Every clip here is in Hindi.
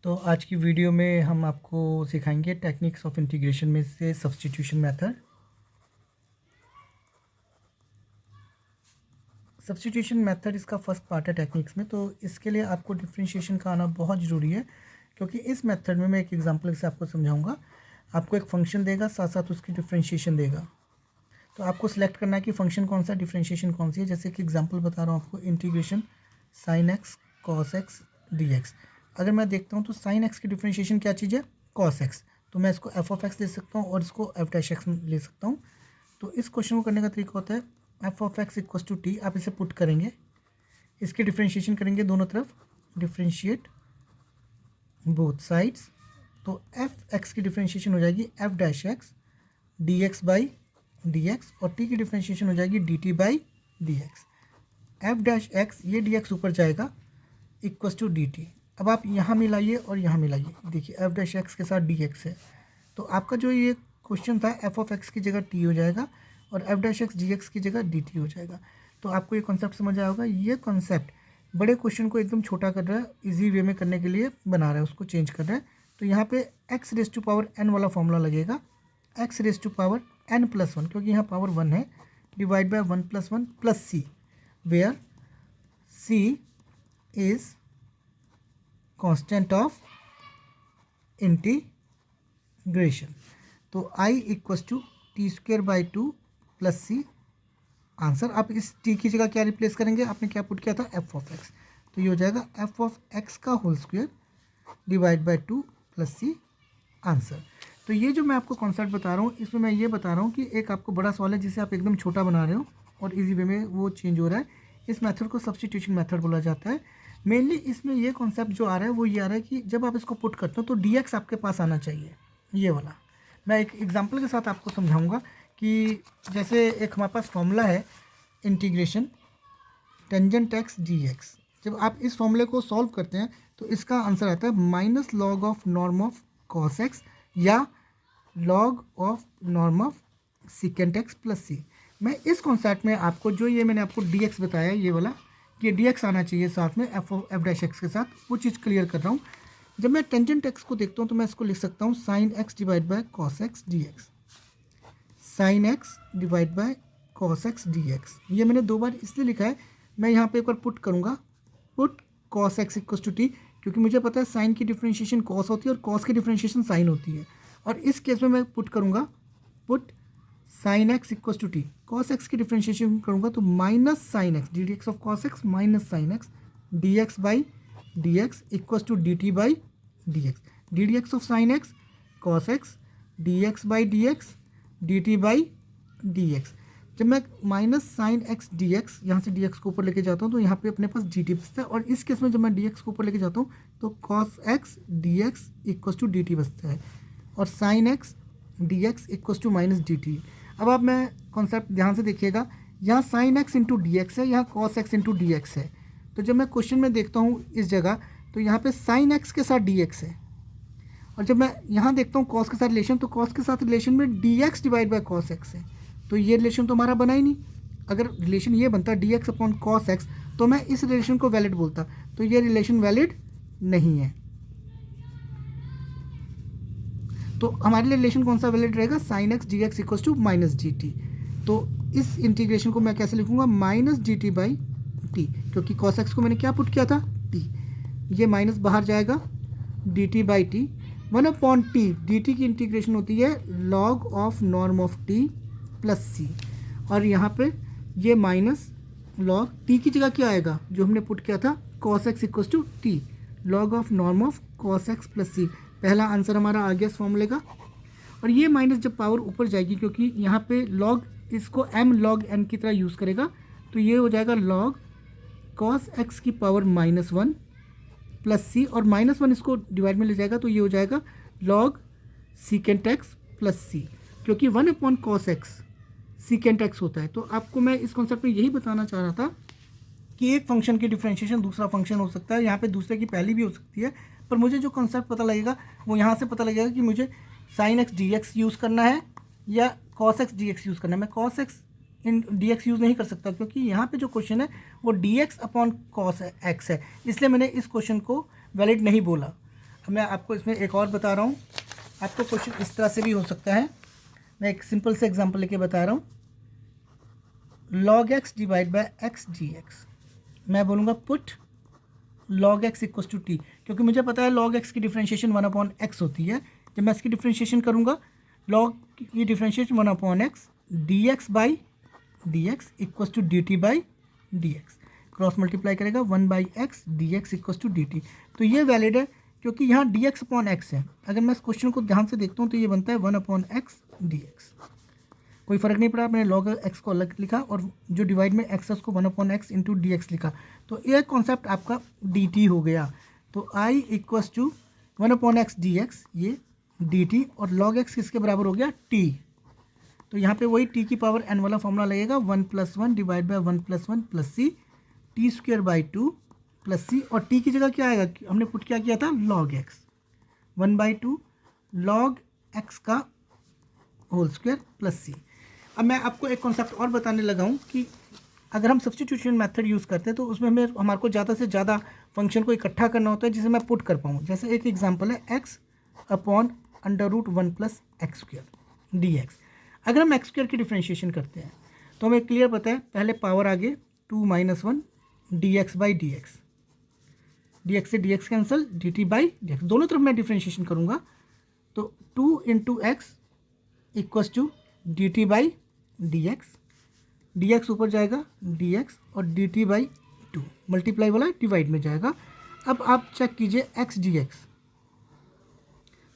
तो आज की वीडियो में हम आपको सिखाएंगे टेक्निक्स ऑफ इंटीग्रेशन में से सब्स्टिट्यूशन मेथड। सब्स्टिट्यूशन मेथड इसका फर्स्ट पार्ट है टेक्निक्स में। तो इसके लिए आपको डिफरेंशिएशन का आना बहुत ज़रूरी है, क्योंकि इस मेथड में मैं एक एग्जांपल से आपको समझाऊंगा। आपको एक फंक्शन देगा, साथ साथ उसकी डिफरेंशिएशन देगा। तो आपको सिलेक्ट करना है कि फंक्शन कौन सा, डिफरेंशिएशन कौन सी है। जैसे कि एग्जांपल बता रहा हूँ आपको, integration sign X cos X D x. अगर मैं देखता हूँ तो साइन एक्स की डिफरेंशिएशन क्या चीज़ है, कॉस एक्स। तो मैं इसको एफ ऑफ एक्स ले सकता हूँ और इसको एफ डैश एक्स ले सकता हूँ। तो इस क्वेश्चन को करने का तरीका होता है F of X equals to T. आप इसे पुट करेंगे, इसकी डिफरेंशिएशन करेंगे दोनों तरफ, डिफरेंशिएट बोथ साइड्स। तो एफ एक्स की डिफरेंशिएशन हो जाएगी F dash X D x by D x, और टी की डिफरेंशिएशन हो जाएगी D T by D X. F dash X, ये डी एक्स ऊपर जाएगा, इक्वस टू डी टी। अब आप यहाँ मिलाइए और यहाँ मिलाइए, देखिए एफ डैश एक्स के साथ डी एक्स है। तो आपका जो ये क्वेश्चन था, एफ ऑफ एक्स की जगह टी हो जाएगा और F dash X D x की जगह डी टी हो जाएगा। तो आपको ये कॉन्सेप्ट समझ आया होगा। ये कॉन्सेप्ट बड़े क्वेश्चन को एकदम छोटा कर रहा है, इजी वे में करने के लिए बना रहा है, उसको चेंज कर रहा है। तो यहाँ पे X raise to power N वाला फॉर्मूला लगेगा, X raise to power N plus one, क्योंकि यहाँ पावर वन है, divide by one plus C, where C is constant of integration. तो I equals to T square by two plus C answer. आप इस टी की जगह क्या रिप्लेस करेंगे, आपने क्या पुट किया था, एफ ऑफ एक्स। तो ये हो जाएगा एफ ऑफ एक्स का whole square divide by two plus C answer. तो ये जो मैं आपको कॉन्सेप्ट बता रहा हूँ, इसमें मैं ये बता रहा हूँ कि एक आपको बड़ा सवाल है जिसे आप एकदम छोटा बना रहे हो और इजी वे में वो चेंज हो रहा है। इस मेथड को सब्स्टिट्यूशन मेथड बोला जाता है। मेनली इसमें ये कॉन्सेप्ट जो आ रहा है वो ये आ रहा है कि जब आप इसको पुट करते हो तो डी एक्स आपके पास आना चाहिए, ये वाला। मैं एक एग्जाम्पल के साथ आपको समझाऊंगा कि जैसे एक हमारे पास फॉर्मूला है integration tangent x D X. जब आप इस फॉर्मूले को सॉल्व करते हैं तो इसका आंसर आता है minus log of norm of cos X या log of norm of secant x plus सी। मैं इस कॉन्सेप्ट में आपको जो ये मैंने आपको डी एक्स बताया, ये वाला कि डी एक्स आना चाहिए साथ में एफ डैश एक्स के साथ, वो चीज़ क्लियर कर रहा हूँ। जब मैं टेंजेंट एक्स को देखता हूँ तो मैं इसको लिख सकता हूँ sine x divide by cos X D x, sine x divide by cos X D x. ये मैंने दो बार इसलिए लिखा है, मैं यहाँ पे एक बार पुट करूँगा, put cos X equal to T, क्योंकि मुझे पता है साइन की डिफरेंशिएशन कॉस होती है और कॉस की डिफरेंशिएशन साइन होती है। और इस केस में मैं पुट करूँगा, put sine X equal to T, cos X की डिफरेंशिएशन करूँगा तो minus sine X D x of cos X minus sine X D x by D x equal to D T by D x, D x of sine X cos X D x by D x D T by D X. जब मैं minus sine X D X यहाँ से डी एक्स को ऊपर लेके जाता हूँ तो यहाँ पे अपने पास डी टी बचता है, और इस केस में जब मैं डी एक्स को ऊपर लेके जाता हूँ तो cos X D x equal to D T बचता है, और sine X D x equal to minus D T. अब आप मैं कॉन्सेप्ट ध्यान से देखिएगा, यहाँ sine X into D X है, यहाँ cos X into D X है। तो जब मैं क्वेश्चन में देखता हूँ इस जगह, तो यहाँ पे साइन एक्स के साथ डी एक्स है, और जब मैं यहाँ देखता हूँ कॉस के साथ रिलेशन, तो कॉस के साथ रिलेशन में D x divide by cos x है। तो ये रिलेशन तो हमारा बना ही नहीं। अगर रिलेशन ये बनता D X upon cos x तो मैं इस रिलेशन को वैलिड बोलता, तो ये रिलेशन वैलिड नहीं है। तो हमारे लिए रिलेशन कौन सा वैलिड रहेगा, sine X D x equal to minus D T. तो इस इंटीग्रेशन को मैं कैसे लिखूंगा, minus D T by T, क्योंकि कॉस एक्स को मैंने क्या पुट किया था, टी। ये माइनस बाहर जाएगा, D T by T, one upon T. D T की इंटीग्रेशन होती है log of norm of T plus सी, और यहाँ पे ये माइनस लॉग टी की जगह क्या आएगा, जो हमने पुट किया था cos X equal to T, log of norm of cos x plus सी। पहला आंसर हमारा आ गया इस फॉर्मूले का। और ये माइनस जब पावर ऊपर जाएगी, क्योंकि यहाँ पे लॉग इसको एम लॉग एन की तरह यूज़ करेगा, तो ये हो जाएगा लॉग कॉस एक्स की पावर माइनस वन प्लस सी, और माइनस वन इसको डिवाइड में ले जाएगा तो ये हो जाएगा लॉग सीकेंट एक्स प्लस सी, क्योंकि one upon cos x secant x होता है। तो आपको मैं इस कॉन्सेप्ट में यही बताना चाह रहा था कि एक फंक्शन की डिफरेंशिएशन दूसरा फंक्शन हो सकता है, यहाँ पे दूसरे की पहली भी हो सकती है, पर मुझे जो कॉन्सेप्ट पता लगेगा वो यहाँ से पता लगेगा कि मुझे sign X D x use करना है या cos X D x use करना है। मैं कॉस एक्स इन डी एक्स यूज़ नहीं कर सकता, क्योंकि यहाँ पे जो क्वेश्चन है वो D X upon cos x है, इसलिए मैंने इस क्वेश्चन को वैलिड नहीं बोला। मैं आपको इसमें एक और बता रहा हूँ, आपको क्वेश्चन इस तरह से भी हो सकता है। मैं एक सिंपल से एग्जांपल लेके बता रहा हूँ। log x divide by X D X, मैं बोलूँगा put log x equals to T, क्योंकि मुझे पता है log x की डिफ्रेंशिएशन 1/x होती है। जब मैं इसकी डिफ्रेंशिएशन करूँगा, log की differentiation 1/x dx by D X equals to D T by D X, cross multiply करेगा 1/x dx equals to D T. तो ये वैलिड है क्योंकि यहाँ dx/x है। अगर मैं इस क्वेश्चन को ध्यान से देखता हूँ तो ये बनता है 1/x dx। कोई फ़र्क नहीं पड़ा, मैंने log x को अलग लिखा और जो डिवाइड में x है उसको 1/x इंटू डी एक्स लिखा। तो ये कॉन्सेप्ट आपका dt हो गया। तो i equals to 1/x dx, ये dt, और log x किसके बराबर हो गया, t। तो यहाँ पे वही t की पावर n वाला फॉर्मूला लगेगा, 1 + 1 divide bye 1 + 1 + c t² / 2 + c, और t की जगह क्या आएगा, हमने पुट क्या किया था, log x 1/2 log x का होल स्क्वायर प्लस c। अब मैं आपको एक कॉन्सेप्ट और बताने लगा हूँ कि अगर हम सब्स्टिट्यूशन मेथड यूज़ करते हैं तो उसमें हमारे को ज़्यादा से ज़्यादा फंक्शन को इकट्ठा करना होता है जिसे मैं पुट कर पाऊँ। जैसे एक एग्जांपल है x/√1 + x² dx। अगर हम x² की डिफ्रेंशिएशन करते हैं तो हमें क्लियर पता है, पहले पावर आगे 2 - 1 dx by D x, dx से dx cancel, dt by dx, दोनों तरफ मैं डिफ्रेंशिएशन करूँगा तो 2 × x equals to D T by D x, D x ऊपर जाएगा dx और dt बाई 2 मल्टीप्लाई वाला डिवाइड में जाएगा। अब आप चेक कीजिए x dx,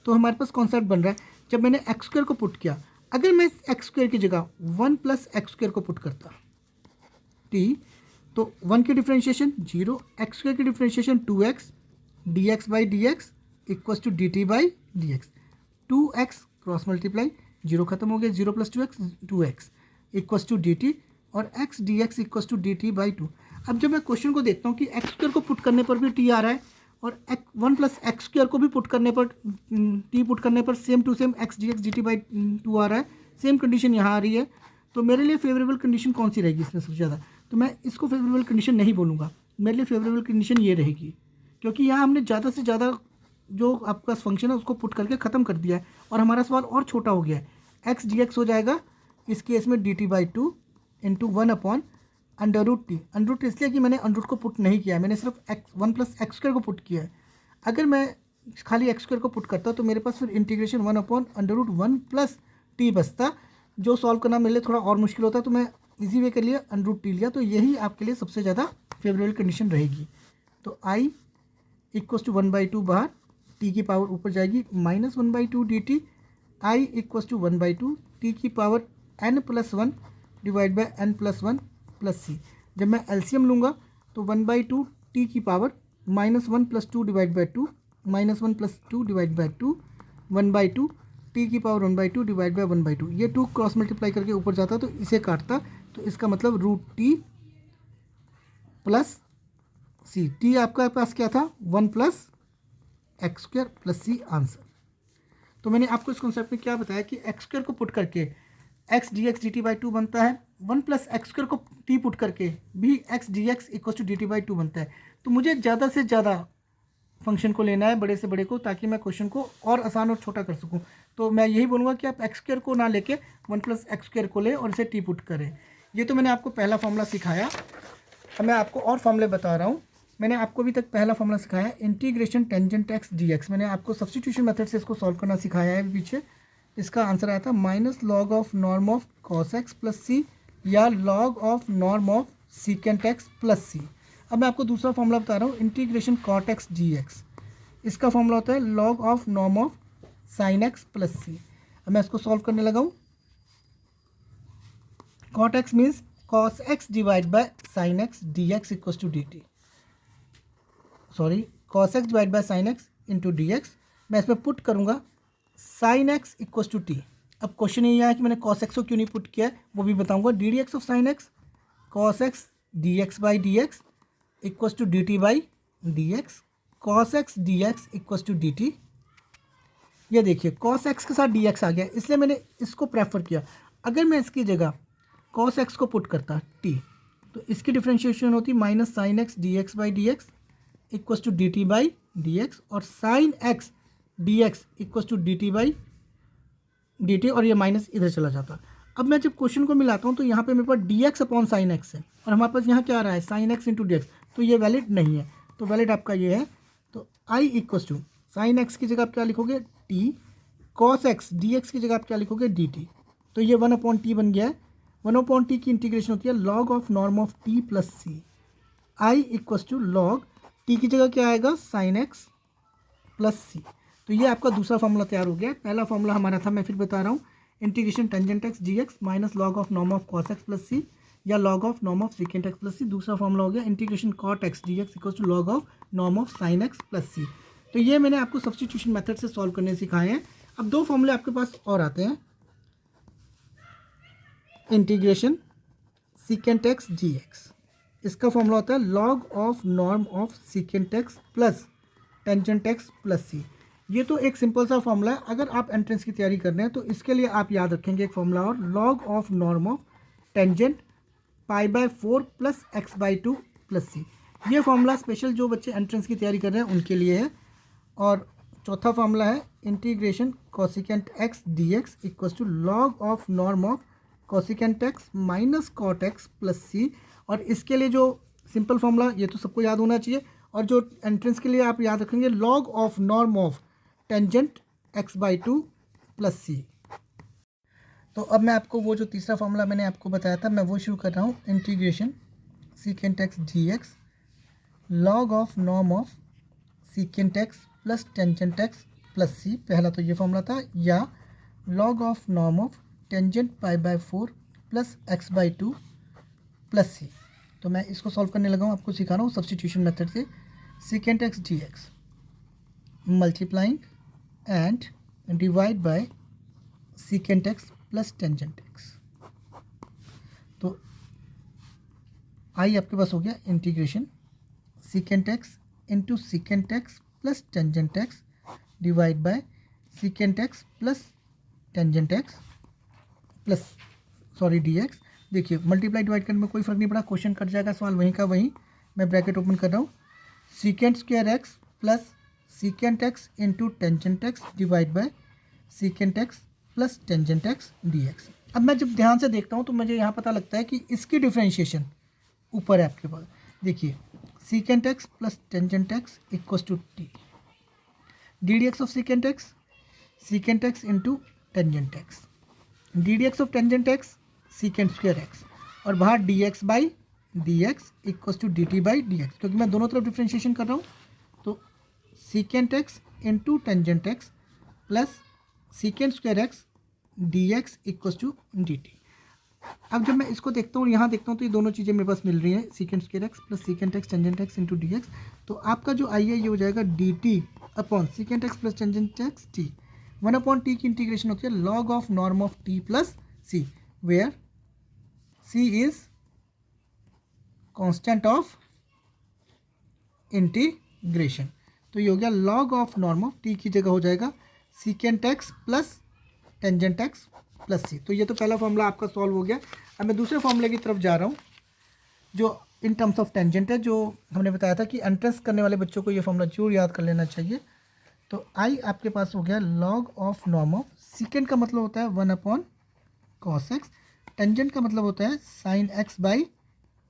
तो हमारे पास कॉन्सेप्ट बन रहा है। जब मैंने x² को पुट किया, अगर मैं x² की जगह 1 + x² को पुट करता t, तो 1 की डिफ्रेंशिएशन 0, x² की differentiation 2x dx by dx equals to dt by dx, 2x cross multiply, 0 खत्म हो गया, 0 + 2x 2x equals to dt, और x dx equals to dt by 2। अब जब मैं क्वेश्चन को देखता हूँ कि x² को पुट करने पर भी t आ रहा है और 1 + x² को भी पुट करने पर t पुट करने पर same to same x dx dt by 2 आ रहा है, सेम कंडीशन यहाँ आ रही है, तो मेरे लिए फेवरेबल कंडीशन कौन सी रहेगी इसमें सबसे ज़्यादा? तो मैं इसको फेवरेबल कंडीशन नहीं बोलूँगा, मेरे लिए फेवरेबल कंडीशन ये रहेगी, क्योंकि यहाँ हमने ज़्यादा से ज़्यादा जो आपका फंक्शन है उसको पुट करके ख़त्म कर दिया है और हमारा सवाल और छोटा हो गया है। x dx हो जाएगा इस केस में dt by 2 into 1/√t। Under root इसलिए कि मैंने अंडरूट को पुट नहीं किया है, मैंने सिर्फ 1 + x² को पुट किया है। अगर मैं खाली x² को पुट करता तो मेरे पास फिर इंटीग्रेशन 1/√1 + t बचता, जो सॉल्व करना मेरे लिए थोड़ा और मुश्किल होता, तो मैं इजी वे के लिए √t लिया। तो यही आपके लिए सबसे ज़्यादा फेवरेबल कंडीशन रहेगी। तो i इक्वस टू 1/2 बाहर, t की पावर ऊपर जाएगी -1/2 dt, i equals to 1/2 t की power n + 1 divide by n + 1 + c। जब मैं एलसीएम लूँगा तो 1/2 t की power -1 + 2 divide bye 2, -1 + 2 divide bye 2, 1/2 t की पावर 1/2 डिवाइड बाय 1/2, ये 2 क्रॉस मल्टीप्लाई करके ऊपर जाता तो इसे काटता, तो इसका मतलब √t + c। t आपका पास क्या था, 1 + x² + c आंसर। तो मैंने आपको इस कॉन्सेप्ट में क्या बताया कि x² को पुट करके x dx dt बाई 2 बनता है, 1 + x² को t पुट करके भी x dx equals to dt by 2 बनता है। तो मुझे ज़्यादा से ज़्यादा फंक्शन को लेना है, बड़े से बड़े को, ताकि मैं क्वेश्चन को और आसान और छोटा कर सकूं। तो मैं यही बोलूँगा कि आप x² को ना लेके 1 + x² को लें और इसे t पुट करें। ये तो मैंने आपको पहला फॉर्मूला सिखाया। अब मैं आपको और फॉर्मूले बता रहा हूँ। मैंने आपको अभी तक पहला फॉर्मूला सिखाया इंटीग्रेशन टेंजेंट x dx, मैंने आपको सब्स्टिट्यूशन मेथड से इसको सॉल्व करना सिखाया है पीछे। इसका आंसर आया था -log of norm of cos x + c या log of norm of secant x + c। अब मैं आपको दूसरा फॉर्मूला बता रहा हूँ इंटीग्रेशन cot x dx, इसका फॉर्मूला होता है log of norm of sin x + c। अब मैं इसको सॉल्व करने लगा हूँ। cot x means cos x divide by sin x dx equals to dt, sorry cos x divide by sin x into dx। मैं इसमें पुट करूँगा sin x equals to t. अब क्वेश्चन ये है कि मैंने cos x को क्यों नहीं पुट किया है वो भी बताऊँगा। D d x of sin x cos x dx by dx equals to dt by dx, cos x dx equals to dt। ये देखिए cos x के साथ dx आ गया, इसलिए मैंने इसको प्रेफर किया। अगर मैं इसकी जगह cos x को पुट करता t, तो इसकी डिफ्रेंशिएशन होती -sin x dx by dx equals to dt by D x, और sine X D x equal to D T by D T, और ये माइनस इधर चला जाता। अब मैं जब क्वेश्चन को मिलाता हूँ तो यहाँ पे मेरे पास D X upon sine X है, और हमारे पास यहाँ क्या आ रहा है, sine X into D x, तो ये वैलिड नहीं है। तो वैलिड आपका ये है। तो आई इक्वल टू साइन एक्स की जगह आप क्या लिखोगे, T, cos X D x की जगह आप क्या लिखोगे, डी टी। तो ये 1/t बन गया है। 1/t की इंटीग्रेशन होती है log of norm of T plus c. I equal to log t की जगह क्या आएगा, साइन एक्स प्लस सी। तो ये आपका दूसरा फॉर्मूला तैयार हो गया। पहला फॉर्मूला हमारा था, मैं फिर बता रहा हूँ, integration tangent x D x minus log of norm of cos x plus c, या log of norm of secant x plus c. दूसरा फॉर्मूला हो गया integration cot x D x equal to log of norm of sine x plus c. तो ये मैंने आपको सब्स्टिट्यूशन मेथड से सॉल्व करने सिखाए हैं। अब दो फॉर्मूले आपके पास और आते हैं, integration secant x D x, इसका फॉर्मूला होता है log of norm of secant x plus tangent x plus c. ये तो एक सिंपल सा फॉर्मूला है। अगर आप एंट्रेंस की तैयारी कर रहे हैं तो इसके लिए आप याद रखेंगे एक फॉर्मूला और, log of norm of tangent π/4 plus x/2 plus c. ये फॉर्मूला स्पेशल जो बच्चे एंट्रेंस की तैयारी कर रहे हैं उनके लिए है। और चौथा फॉर्मूला है integration cosecant x D x equal to log of norm of cosecant x minus cot x plus सी। और इसके लिए जो सिंपल फॉर्मूला, ये तो सबको याद होना चाहिए, और जो एंट्रेंस के लिए आप याद रखेंगे log of norm of tangent x/2 plus c. तो अब मैं आपको वो जो तीसरा फॉर्मूला मैंने आपको बताया था, मैं वो शुरू कर रहा हूँ, integration secant x D x log of norm of secant x plus tangent x plus सी। पहला तो ये फॉर्मूला था, या log of norm of tangent π/4 plus x/2 plus c. तो मैं इसको सॉल्व करने लगा हूँ, आपको सिखा रहा हूँ सब्स्टिट्यूशन मेथड से। Secant x D x multiplying and divide bye secant x plus tangent x. तो आई आपके पास हो गया integration secant x into secant x plus tangent x divide bye secant x plus tangent x plus D x. देखिए मल्टीप्लाई डिवाइड करने में कोई फर्क नहीं पड़ा, क्वेश्चन कट जाएगा, सवाल वहीं का वहीं। मैं ब्रैकेट ओपन कर रहा हूँ, secant square x plus secant x into tangent x divide bye secant x plus tangent x D x. अब मैं जब ध्यान से देखता हूँ तो मुझे यहाँ पता लगता है कि इसकी डिफ्रेंशिएशन ऊपर है आपके पास। देखिए secant x plus tangent x equal to t, d d x of secant x into tangent x, d d x of tangent x secant square x, और बाहर d x by D x equal to D T by D x, क्योंकि मैं दोनों तरफ डिफ्रेंशिएशन कर रहा हूँ। तो secant x into tangent x plus secant square x D x equal to D T. अब जब मैं इसको देखता हूँ, यहाँ देखता हूँ, तो ये दोनों चीज़ें मेरे पास मिल रही हैं, secant square x plus secant x tangent x into D x. तो आपका जो आई है ये हो जाएगा D t upon secant x plus tangent x t. 1/t की इंटीग्रेशन होती है log of norm of T plus C, where C is constant of integration. तो ये हो गया log of norm of t की जगह हो जाएगा secant x plus tangent x plus c. तो ये तो पहला फॉर्मूला आपका सॉल्व हो गया। अब मैं दूसरे फॉर्मूले की तरफ जा रहा हूँ जो इन टर्म्स ऑफ टेंजेंट है, जो हमने बताया था कि एंट्रेंस करने वाले बच्चों को ये फॉर्मूला जरूर याद कर लेना चाहिए। तो आई आपके पास हो गया log of norm of, secant का मतलब होता है 1/cos एक्स, टेंजेंट का मतलब होता है sine x by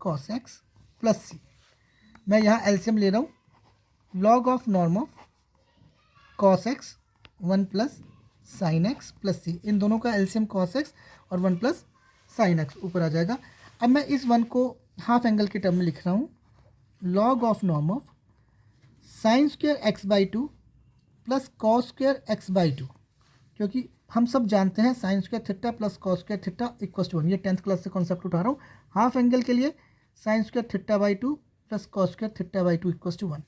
cos x plus सी। मैं यहाँ एलसीएम ले रहा हूँ, log of norm of cos x 1 plus sine x plus c, इन दोनों का एलसीएम कॉस एक्स और 1 प्लस साइन एक्स ऊपर आ जाएगा। अब मैं इस 1 को हाफ एंगल के टर्म में लिख रहा हूँ, log of norm of sine square x by 2 plus cos square x by 2, क्योंकि हम सब जानते हैं sine square theta plus cos square theta equal to 1। ये 10th क्लास से कॉन्सेप्ट उठा रहा हूँ। हाफ एंगल के लिए sine square theta by 2 plus cos square theta by 2 equal to 1।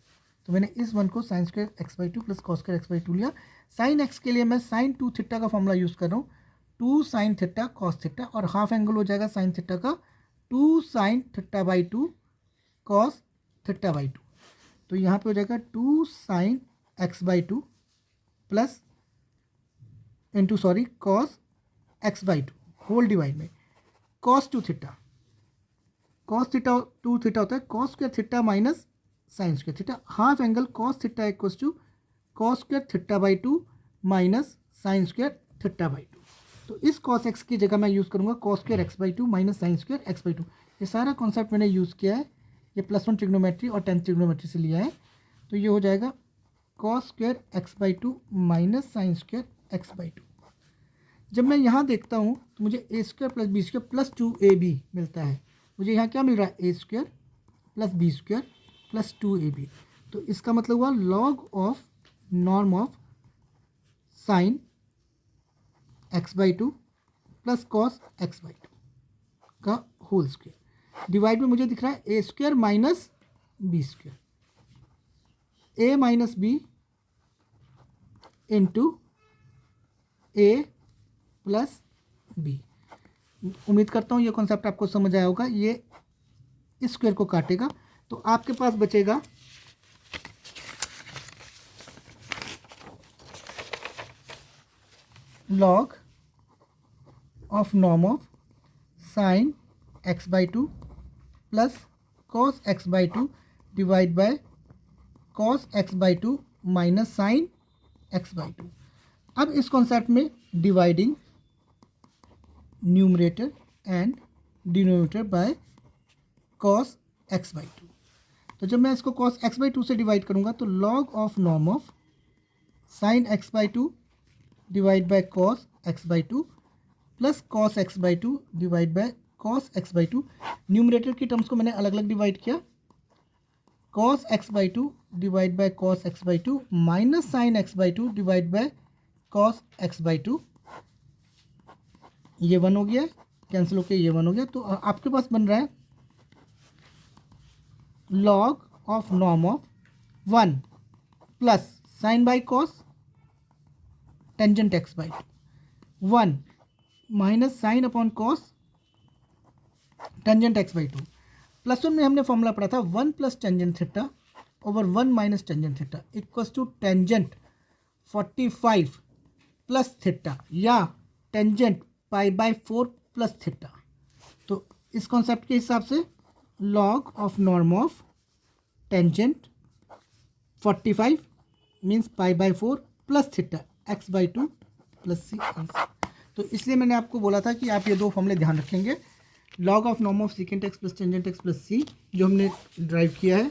तो मैंने इस 1 को sine square x by 2 plus cos square x by 2 लिया। साइन एक्स के लिए मैं साइन 2 थीटा का फॉर्मूला यूज़ कर रहा हूँ, 2 साइन थीटा कॉस थीटा, और हाफ एंगल हो जाएगा साइन थीटा का 2 sine theta by 2 cos theta by 2। तो यहाँ पे हो जाएगा 2 sine x by 2 plus into cos x by 2 whole divide में cos 2 theta, cos theta 2 theta होता है cos square theta minus sine square theta, half angle cos theta equals to cos square theta by 2 minus sine square theta by 2। तो इस कॉस एक्स की जगह मैं यूज़ करूँगा cos square x by 2 minus sine square x by 2। ये सारा कॉन्सेप्ट मैंने यूज़ किया है, ये +1 ट्रिग्नोमेट्री और 10th ट्रिग्नोमेट्री से लिया है। तो ये हो जाएगा cos square x by 2 minus sine square x by 2। जब मैं यहाँ देखता हूँ तो मुझे a square plus b square plus 2ab मिलता है। मुझे यहाँ क्या मिल रहा है, a square plus b square plus 2ab। तो इसका मतलब हुआ log of norm of sine x by 2 plus cos x by 2 का होल स्क्वायर डिवाइड में मुझे दिख रहा है a square minus B square, A minus B into A plus B. उम्मीद करता हूँ ये कॉन्सेप्ट आपको समझ आया होगा। ये इस स्क्वायर को काटेगा तो आपके पास बचेगा log of norm of sine x by 2 plus cos x by 2 divide by cos x by 2 minus sine x by 2। अब इस कॉन्सेप्ट में dividing numerator and denominator by cos x by 2। तो जब मैं इसको कॉस एक्स बाई 2 से डिवाइड करूंगा तो log of norm of sine x by 2 divide by cos x by 2 plus cos x by 2 divide by cos x by 2। Numerator की टर्म्स को मैंने अलग अलग डिवाइड किया, cos x by 2 divide by cos x by 2 minus sine x by 2 divide by cos x by 2। ये 1 हो गया, कैंसिल होकर ये 1 हो गया। तो आपके पास बन रहा है log of norm of 1 plus sine by cos tangent x by 2 1 minus sine upon cos tangent x by 2 +1 में हमने फॉर्मूला पढ़ा था 1 plus tangent theta over 1 minus tangent theta equals to tangent 45 plus theta या tangent pi by 4 plus theta. तो इस कॉन्सेप्ट के हिसाब से log of norm of tangent 45 means pi by 4 plus theta x by 2 plus C answer. तो इसलिए मैंने आपको बोला था कि आप ये दो फॉर्मूले ध्यान रखेंगे, log of norm of secant x plus tangent x plus c जो हमने ड्राइव किया है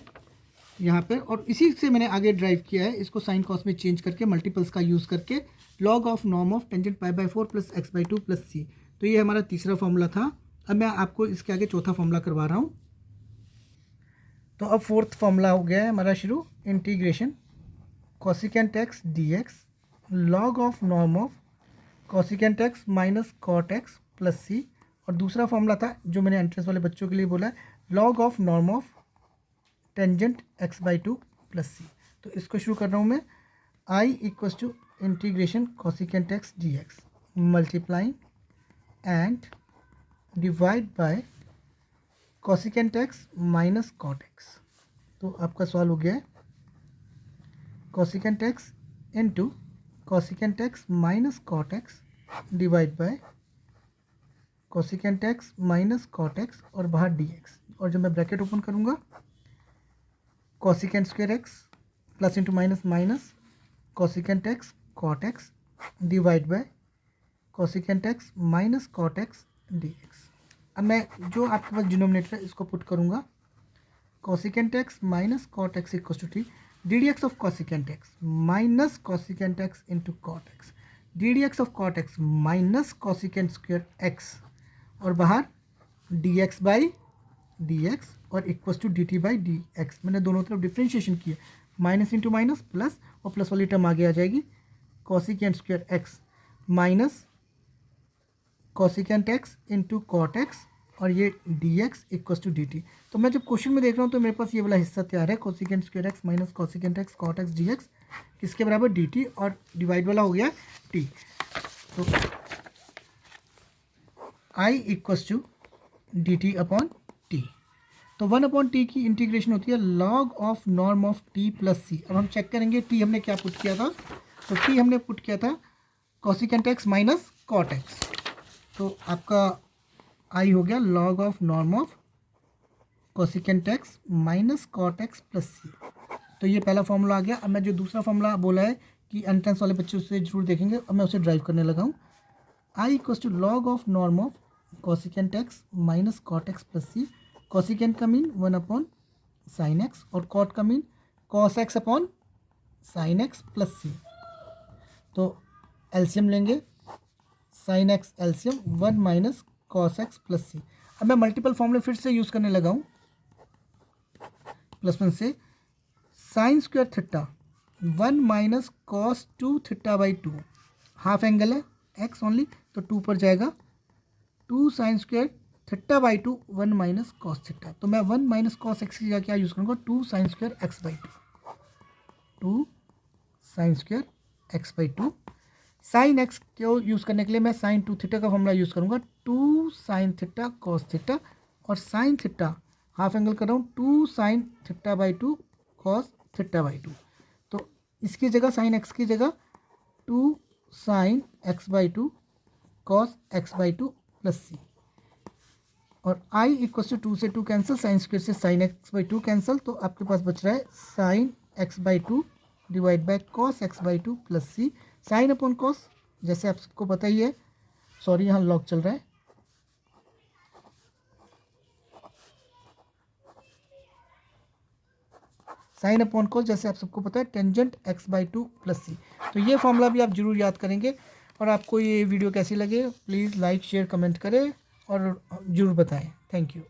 यहाँ पर, और इसी से मैंने आगे ड्राइव किया है इसको साइन कॉस में चेंज करके मल्टीपल्स का यूज़ करके log of norm of tangent pi by 4 plus x by 2 plus c. तो ये हमारा तीसरा फॉर्मूला था। अब मैं आपको इसके आगे चौथा फॉर्मूला करवा रहा हूँ। तो अब फोर्थ फॉर्मूला हो गया है हमारा शुरू, integration cosecant x D x log of norm of cosecant x minus cot x plus सी। और दूसरा फॉर्मूला था जो मैंने एंट्रेंस वाले बच्चों के लिए बोला है, log of norm of tangent x by 2 plus c. तो इसको शुरू कर रहा हूँ मैं, I equals to integration cosecant x D x multiplying and divide by cosecant x minus cot x. तो आपका सवाल हो गया है cosecant x into cosecant x minus cot x divide by cosecant x minus cot x और बाहर डी एक्स। और जब मैं ब्रैकेट ओपन करूँगा cosecant square x plus into minus minus cosecant x cot x divide by cosecant x minus cot x D x. अब मैं जो आपके पास डिनोमिनेटर है इसको पुट करूँगा, cosecant x minus cot x equals to 3 d d x of cosecant x minus cosecant x into cot x d d x of cot x minus cosecant square x और बाहर d x by D x और equals to D T by D x. मैंने दोनों तरफ डिफ्रेंशिएशन किया, माइनस इंटू माइनस प्लस और प्लस वाली टर्म आगे आ जाएगी cosecant square x minus cosecant x into cot x और ये D x equals to D T. तो मैं जब क्वेश्चन में देख रहा हूँ तो मेरे पास ये वाला हिस्सा तैयार है, cosecant square x minus cosecant x cot x D x किसके बराबर डी टी और डिवाइड वाला हो गया टी। तो I equals to D t upon t. तो 1 अपॉन टी की इंटीग्रेशन होती है log of norm of T plus c. अब हम चेक करेंगे टी हमने क्या पुट किया था, तो टी हमने पुट किया था cosecant x minus cot x. तो आपका आई हो गया log of norm of cosecant x minus cot x plus c. तो ये पहला फॉर्मूला आ गया। अब मैं जो दूसरा फॉर्मूला बोला है कि एंट्रेंस वाले बच्चे उससे जरूर देखेंगे, अब मैं उसे ड्राइव करने लगा हूँ। I equals to log of norm of cosecant x minus cot x plus c. Cosecant का मीन 1 अपॉन साइन एक्स और कॉट का mean cos x upon sine x plus c. तो एलसीएम लेंगे, sine x LCM 1 minus cos x plus c. अब मैं मल्टीपल फॉर्मूले फिर से यूज़ करने लगा हूँ। +1 से sign square theta 1 minus cos 2 theta by 2, half angle है एक्स ओनली तो 2 पर जाएगा, 2 sine square theta by 2 1 minus cos theta. तो मैं 1 माइनस कॉस एक्स की जगह क्या यूज़ करूँगा, 2 sine square x by 2 sine square x by 2। Sine x को यूज़ करने के लिए मैं साइन 2 थीटा का फॉर्मूला यूज़ करूँगा, 2 साइन थीटा कॉस थीटा, और साइन थीटा हाफ एंगल कर रहा हूँ 2 sine theta by 2 cos theta by 2। तो इसकी जगह साइन एक्स की जगह 2 sine x by 2 cos x by 2 plus सी। और आई इक्वल्स टू 2 से 2 कैंसिल, साइन स्क्वायर से साइन एक्स बाई 2 कैंसिल, तो आपके पास बच रहा है sine x by 2 divide by cos x by 2 plus c. Sine upon cos जैसे आप सबको पता ही है, सॉरी यहाँ लॉक चल रहा है, साइन अपॉन कॉस जैसे आप सबको पता है tangent x by 2 plus c. तो ये फॉर्मूला भी आप जरूर याद करेंगे। और आपको ये वीडियो कैसी लगे प्लीज़ लाइक शेयर कमेंट करें और ज़रूर बताएं। Thank you.